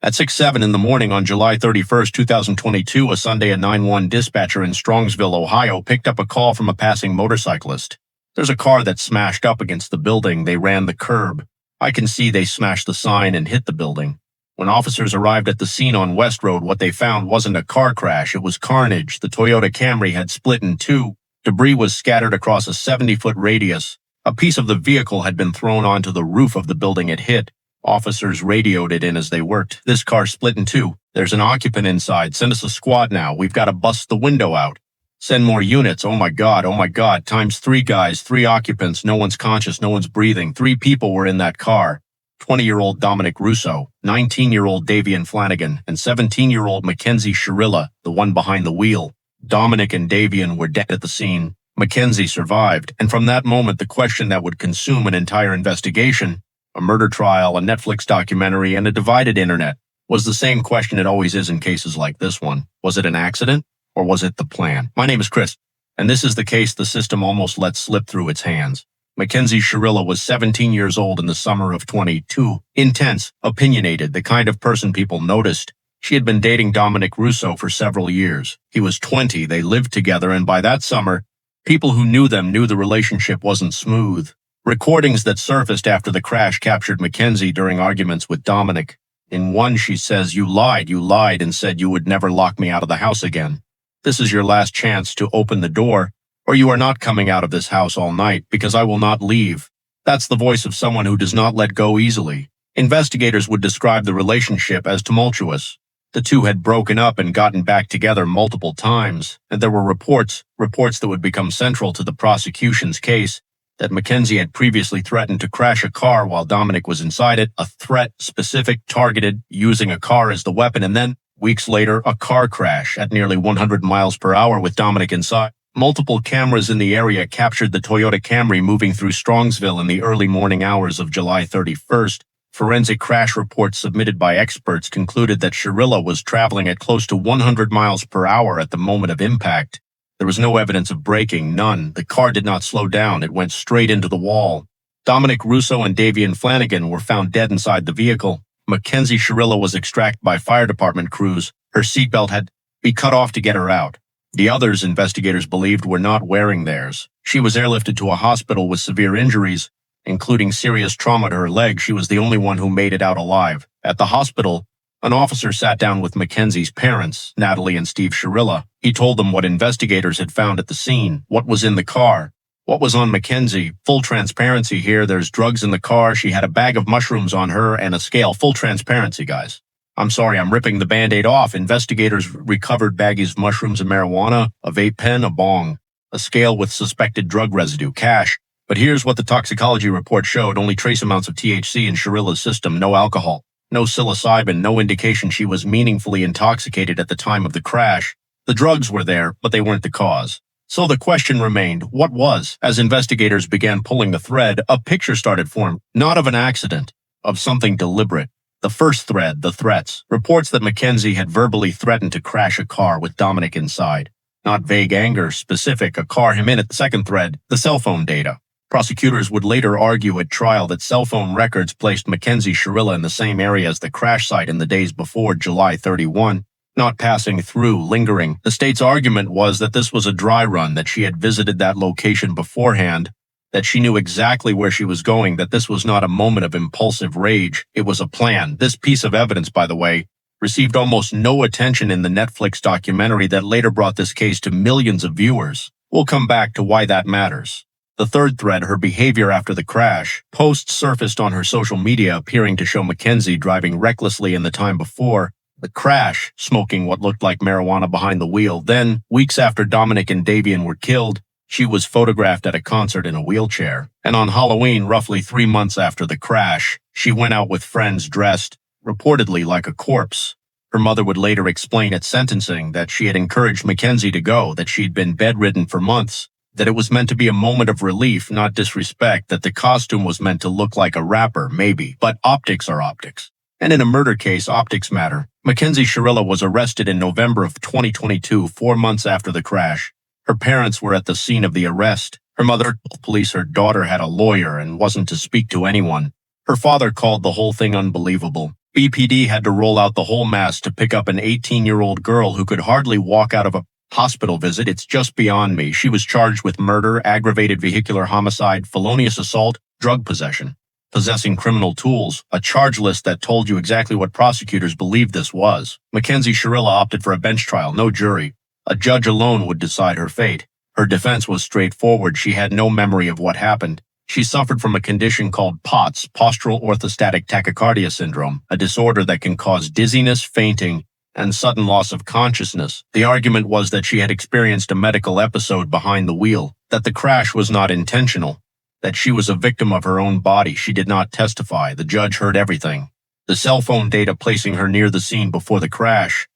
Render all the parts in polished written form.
At 6:07 in the morning on July 31st, 2022, a Sunday at 911 dispatcher in Strongsville, Ohio, picked up a call from a passing motorcyclist. There's a car that smashed up against the building. They ran the curb. I can see they smashed the sign and hit the building. When officers arrived at the scene on West Road, what they found wasn't a car crash, it was carnage. The Toyota Camry had split in two. Debris was scattered across a 70-foot radius. A piece of the vehicle had been thrown onto the roof of the building it hit. Officers radioed it in as they worked. This car split in two. There's an occupant inside. Send us a squad now. We've got to bust the window out. Send more units. Oh my God. Times 3 guys, 3 occupants. No one's conscious. No one's breathing. 3 people were in that car. 20-year-old Dominic Russo, 19-year-old Davian Flanigan, and 17-year-old Mackenzie Shirilla, the one behind the wheel. Dominic and Davian were dead at the scene. Mackenzie survived, and from that moment, the question that would consume an entire investigation, a murder trial, a Netflix documentary, and a divided internet, was the same question it always is in cases like this one. Was it an accident, or was it the plan? My name is Chris, and this is the case the system almost let slip through its hands. Mackenzie Shirilla was 17 years old in the summer of 22. Intense, opinionated, the kind of person people noticed. She had been dating Dominic Russo for several years. He was 20, they lived together, and by that summer, people who knew them knew the relationship wasn't smooth. Recordings that surfaced after the crash captured Mackenzie during arguments with Dominic. In one, she says, you lied and said you would never lock me out of the house again. This is your last chance to open the door, or you are not coming out of this house all night, because I will not leave. That's the voice of someone who does not let go easily. Investigators would describe the relationship as tumultuous. The two had broken up and gotten back together multiple times, and there were reports that would become central to the prosecution's case, that Mackenzie had previously threatened to crash a car while Dominic was inside it, a threat specific, targeted, using a car as the weapon, and then, weeks later, a car crash at nearly 100 miles per hour with Dominic inside. Multiple cameras in the area captured the Toyota Camry moving through Strongsville in the early morning hours of July 31st. Forensic crash reports submitted by experts concluded that Shirilla was traveling at close to 100 miles per hour at the moment of impact. There was no evidence of braking, none. The car did not slow down. It went straight into the wall. Dominic Russo and Davian Flanigan were found dead inside the vehicle. Mackenzie Shirilla was extracted by fire department crews. Her seatbelt had to be cut off to get her out. The others, investigators believed, were not wearing theirs. She was airlifted to a hospital with severe injuries, including serious trauma to her leg. She was the only one who made it out alive. At the hospital, an officer sat down with Mackenzie's parents, Natalie and Steve Shirilla. He told them what investigators had found at the scene, what was in the car, what was on Mackenzie. Full transparency here. There's drugs in the car. She had a bag of mushrooms on her and a scale. Full transparency, guys. I'm sorry, I'm ripping the Band-Aid off. Investigators recovered baggies of mushrooms and marijuana, a vape pen, a bong, a scale with suspected drug residue, cash. But here's what the toxicology report showed. Only trace amounts of THC in Shirilla's system, no alcohol, no psilocybin, no indication she was meaningfully intoxicated at the time of the crash. The drugs were there, but they weren't the cause. So the question remained, what was? As investigators began pulling the thread, a picture started forming, not of an accident, of something deliberate. The first thread, the threats, reports that Mackenzie had verbally threatened to crash a car with Dominic inside. Not vague anger, specific, a car him in. At the second thread, the cell phone data. Prosecutors would later argue at trial that cell phone records placed Mackenzie Shirilla in the same area as the crash site in the days before July 31, not passing through, lingering. The state's argument was that this was a dry run, that she had visited that location beforehand, that she knew exactly where she was going, that this was not a moment of impulsive rage. It was a plan. This piece of evidence, by the way, received almost no attention in the Netflix documentary that later brought this case to millions of viewers. We'll come back to why that matters. The third thread, her behavior after the crash. Posts surfaced on her social media appearing to show Mackenzie driving recklessly in the time before the crash, smoking what looked like marijuana behind the wheel. Then, weeks after Dominic and Davian were killed, she was photographed at a concert in a wheelchair. And on Halloween, roughly 3 months after the crash, she went out with friends dressed, reportedly like a corpse. Her mother would later explain at sentencing that she had encouraged Mackenzie to go, that she'd been bedridden for months, that it was meant to be a moment of relief, not disrespect, that the costume was meant to look like a rapper, maybe. But optics are optics. And in a murder case, optics matter. Mackenzie Shirilla was arrested in November of 2022, 4 months after the crash. Her parents were at the scene of the arrest. Her mother told police her daughter had a lawyer and wasn't to speak to anyone. Her father called the whole thing unbelievable. BPD had to roll out the whole mess to pick up an 18-year-old girl who could hardly walk out of a hospital visit. It's just beyond me. She was charged with murder, aggravated vehicular homicide, felonious assault, drug possession, possessing criminal tools, a charge list that told you exactly what prosecutors believed this was. Mackenzie Shirilla opted for a bench trial, no jury. A judge alone would decide her fate. Her defense was straightforward. She had no memory of what happened. She suffered from a condition called POTS, postural orthostatic tachycardia syndrome, a disorder that can cause dizziness, fainting, and sudden loss of consciousness. The argument was that she had experienced a medical episode behind the wheel, that the crash was not intentional, that she was a victim of her own body. She did not testify. The judge heard everything. The cell phone data placing her near the scene before the crash,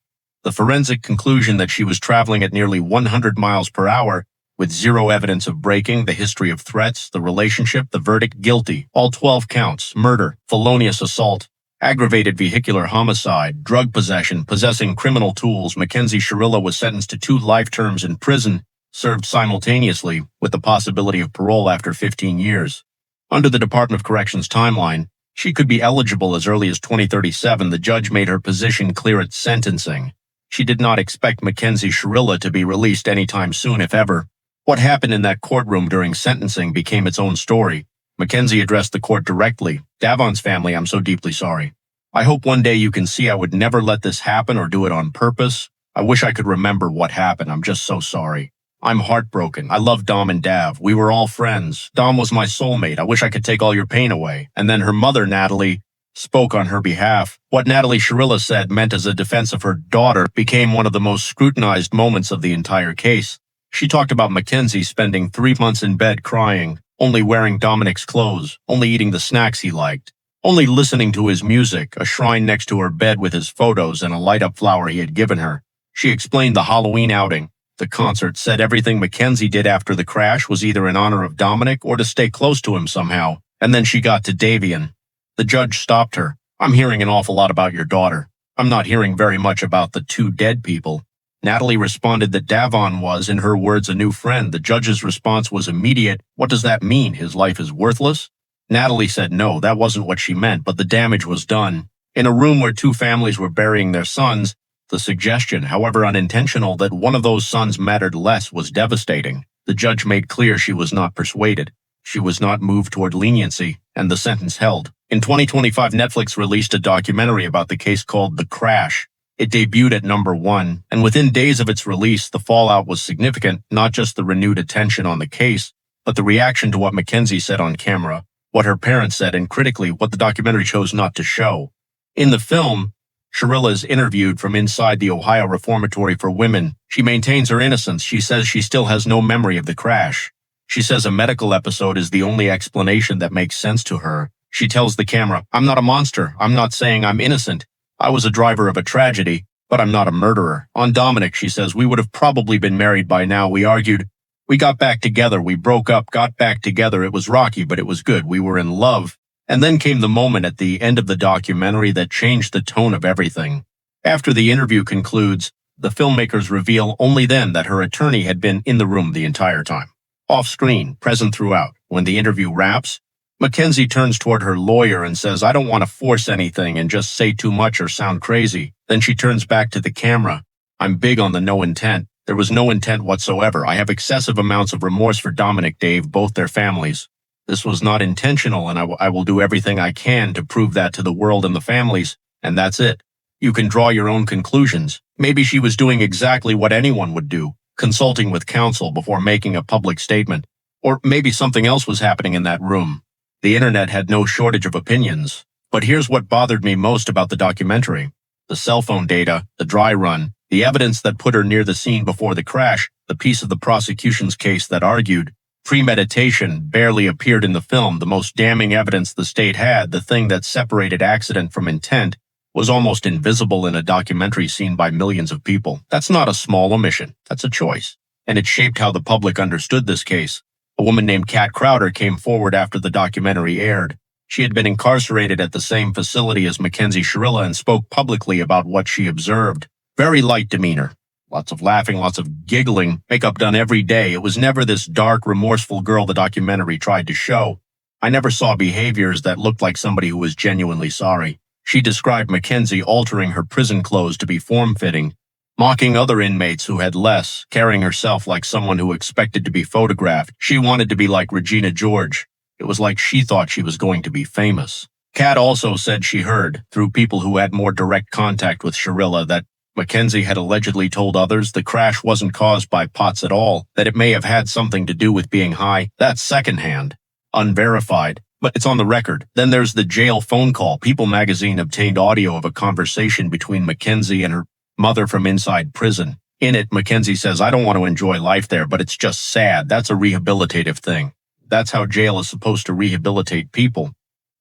the forensic conclusion that she was traveling at nearly 100 miles per hour with zero evidence of braking, the history of threats, the relationship, the verdict, guilty, all 12 counts, murder, felonious assault, aggravated vehicular homicide, drug possession, possessing criminal tools. Mackenzie Shirilla was sentenced to 2 life terms in prison, served simultaneously with the possibility of parole after 15 years. Under the Department of Corrections timeline, she could be eligible as early as 2037. The judge made her position clear at sentencing. She did not expect Mackenzie Shirilla to be released anytime soon, if ever. What happened in that courtroom during sentencing became its own story. Mackenzie addressed the court directly. Davian's family, I'm so deeply sorry. I hope one day you can see I would never let this happen or do it on purpose. I wish I could remember what happened. I'm just so sorry. I'm heartbroken. I love Dom and Dav. We were all friends. Dom was my soulmate. I wish I could take all your pain away. And then her mother, Natalie, spoke on her behalf. What Natalie Shirilla said meant as a defense of her daughter became one of the most scrutinized moments of the entire case. She talked about Mackenzie spending 3 months in bed crying, only wearing Dominic's clothes, only eating the snacks he liked, only listening to his music, a shrine next to her bed with his photos and a light-up flower he had given her. She explained the Halloween outing. The concert said everything Mackenzie did after the crash was either in honor of Dominic or to stay close to him somehow. And then she got to Davian. The judge stopped her. I'm hearing an awful lot about your daughter. I'm not hearing very much about the 2 dead people. Natalie responded that Davian was, in her words, a new friend. The judge's response was immediate. What does that mean? His life is worthless? Natalie said no, that wasn't what she meant, but the damage was done. In a room where 2 families were burying their sons, the suggestion, however unintentional, that one of those sons mattered less was devastating. The judge made clear she was not persuaded. She was not moved toward leniency, and the sentence held. In 2025, Netflix released a documentary about the case called The Crash. It debuted at #1, and within days of its release, the fallout was significant, not just the renewed attention on the case, but the reaction to what Mackenzie said on camera, what her parents said, and critically, what the documentary chose not to show. In the film, Shirilla is interviewed from inside the Ohio Reformatory for Women. She maintains her innocence. She says she still has no memory of the crash. She says a medical episode is the only explanation that makes sense to her. She tells the camera, I'm not a monster. I'm not saying I'm innocent. I was a driver of a tragedy, but I'm not a murderer. On Dominic, she says, we would have probably been married by now. We argued. We got back together. We broke up, got back together. It was rocky, but it was good. We were in love. And then came the moment at the end of the documentary that changed the tone of everything. After the interview concludes, the filmmakers reveal only then that her attorney had been in the room the entire time. Off screen, present throughout. When the interview wraps, Mackenzie turns toward her lawyer and says, I don't want to force anything and just say too much or sound crazy. Then she turns back to the camera. I'm big on the no intent. There was no intent whatsoever. I have excessive amounts of remorse for Dominic, Dave, both their families. This was not intentional, and I will do everything I can to prove that to the world and the families, and that's it. You can draw your own conclusions. Maybe she was doing exactly what anyone would do, consulting with counsel before making a public statement. Or maybe something else was happening in that room. The internet had no shortage of opinions. But here's what bothered me most about the documentary. The cell phone data, the dry run, the evidence that put her near the scene before the crash, the piece of the prosecution's case that argued premeditation barely appeared in the film. The most damning evidence the state had, the thing that separated accident from intent, was almost invisible in a documentary seen by millions of people. That's not a small omission. That's a choice. And it shaped how the public understood this case. A woman named Kat Crowder came forward after the documentary aired. She had been incarcerated at the same facility as Mackenzie Shirilla and spoke publicly about what she observed. Very light demeanor. Lots of laughing, lots of giggling, makeup done every day. It was never this dark, remorseful girl the documentary tried to show. I never saw behaviors that looked like somebody who was genuinely sorry. She described Mackenzie altering her prison clothes to be form-fitting, mocking other inmates who had less, carrying herself like someone who expected to be photographed. She wanted to be like Regina George. It was like she thought she was going to be famous. Kat also said she heard, through people who had more direct contact with Shirilla, that Mackenzie had allegedly told others the crash wasn't caused by pots at all, that it may have had something to do with being high. That's secondhand, unverified, but it's on the record. Then there's the jail phone call. People magazine obtained audio of a conversation between Mackenzie and her mother from inside prison. In it, Mackenzie says, "I don't want to enjoy life there, but it's just sad. That's a rehabilitative thing. That's how jail is supposed to rehabilitate people.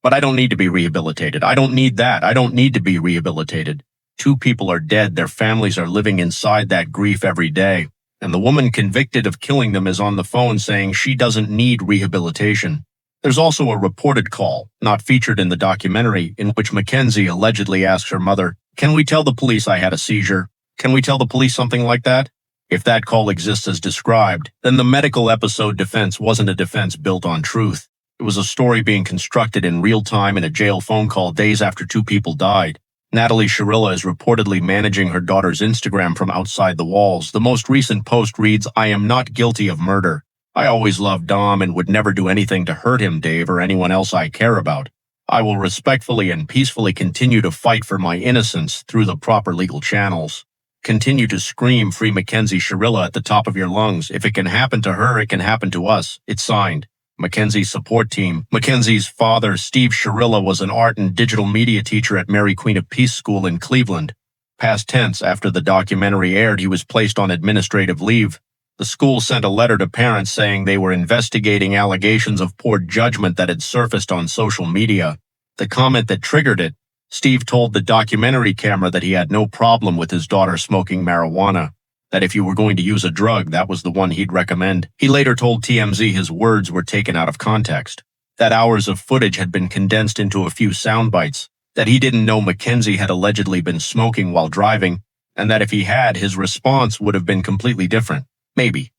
But I don't need to be rehabilitated. I don't need that. I don't need to be rehabilitated." 2 people are dead. Their families are living inside that grief every day. And the woman convicted of killing them is on the phone saying she doesn't need rehabilitation. There's also a reported call, not featured in the documentary, in which Mackenzie allegedly asks her mother, "Can we tell the police I had a seizure? Can we tell the police something like that?" If that call exists as described, then the medical episode defense wasn't a defense built on truth. It was a story being constructed in real time in a jail phone call days after 2 people died. Natalie Shirilla is reportedly managing her daughter's Instagram from outside the walls. The most recent post reads, "I am not guilty of murder. I always loved Dom and would never do anything to hurt him, Dave, or anyone else I care about. I will respectfully and peacefully continue to fight for my innocence through the proper legal channels. Continue to scream Free Mackenzie Shirilla at the top of your lungs. If it can happen to her, it can happen to us." It's signed, Mackenzie's support team. Mackenzie's father, Steve Shirilla, was an art and digital media teacher at Mary Queen of Peace School in Cleveland. Past tense, after the documentary aired, he was placed on administrative leave. The school sent a letter to parents saying they were investigating allegations of poor judgment that had surfaced on social media. The comment that triggered it, Steve told the documentary camera that he had no problem with his daughter smoking marijuana, that if you were going to use a drug, that was the one he'd recommend. He later told TMZ his words were taken out of context, that hours of footage had been condensed into a few sound bites, that he didn't know Mackenzie had allegedly been smoking while driving, and that if he had, his response would have been completely different. Maybe.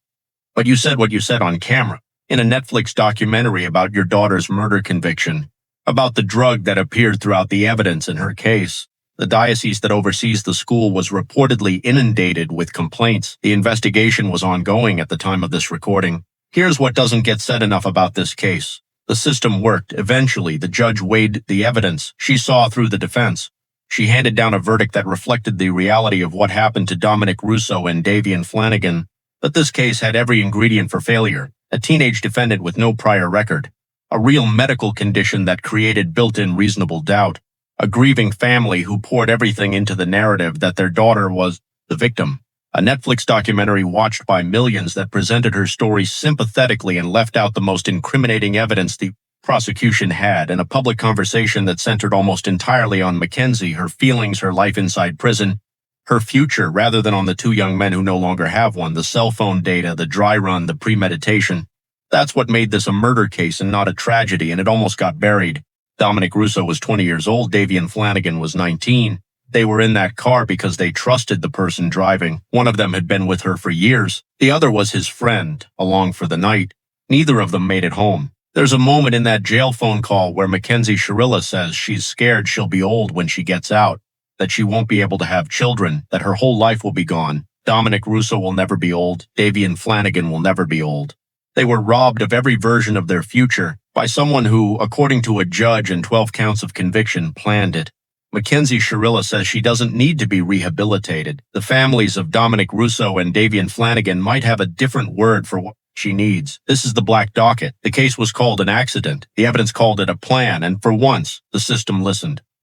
But you said what you said on camera, in a Netflix documentary about your daughter's murder conviction, about the drug that appeared throughout the evidence in her case. The diocese that oversees the school was reportedly inundated with complaints. The investigation was ongoing at the time of this recording. Here's what doesn't get said enough about this case. The system worked. Eventually, the judge weighed the evidence she saw through the defense. She handed down a verdict that reflected the reality of what happened to Dominic Russo and Davian Flanigan. But this case had every ingredient for failure. A teenage defendant with no prior record. A real medical condition that created built-in reasonable doubt. A grieving family who poured everything into the narrative that their daughter was the victim. A Netflix documentary watched by millions that presented her story sympathetically and left out the most incriminating evidence the prosecution had, and a public conversation that centered almost entirely on Mackenzie, her feelings, her life inside prison, her future, rather than on the 2 young men who no longer have one, the cell phone data, the dry run, the premeditation. That's what made this a murder case and not a tragedy, and it almost got buried. Dominic Russo was 20 years old, Davian Flanigan was 19. They were in that car because they trusted the person driving. One of them had been with her for years. The other was his friend, along for the night. Neither of them made it home. There's a moment in that jail phone call where Mackenzie Shirilla says she's scared she'll be old when she gets out, that she won't be able to have children, that her whole life will be gone. Dominic Russo will never be old. Davian Flanigan will never be old. They were robbed of every version of their future by someone who, according to a judge and 12 counts of conviction, planned it. Mackenzie Shirilla says she doesn't need to be rehabilitated. The families of Dominic Russo and Davian Flanigan might have a different word for what she needs. This is the black docket. The case was called an accident. The evidence called it a plan, and for once, the system listened.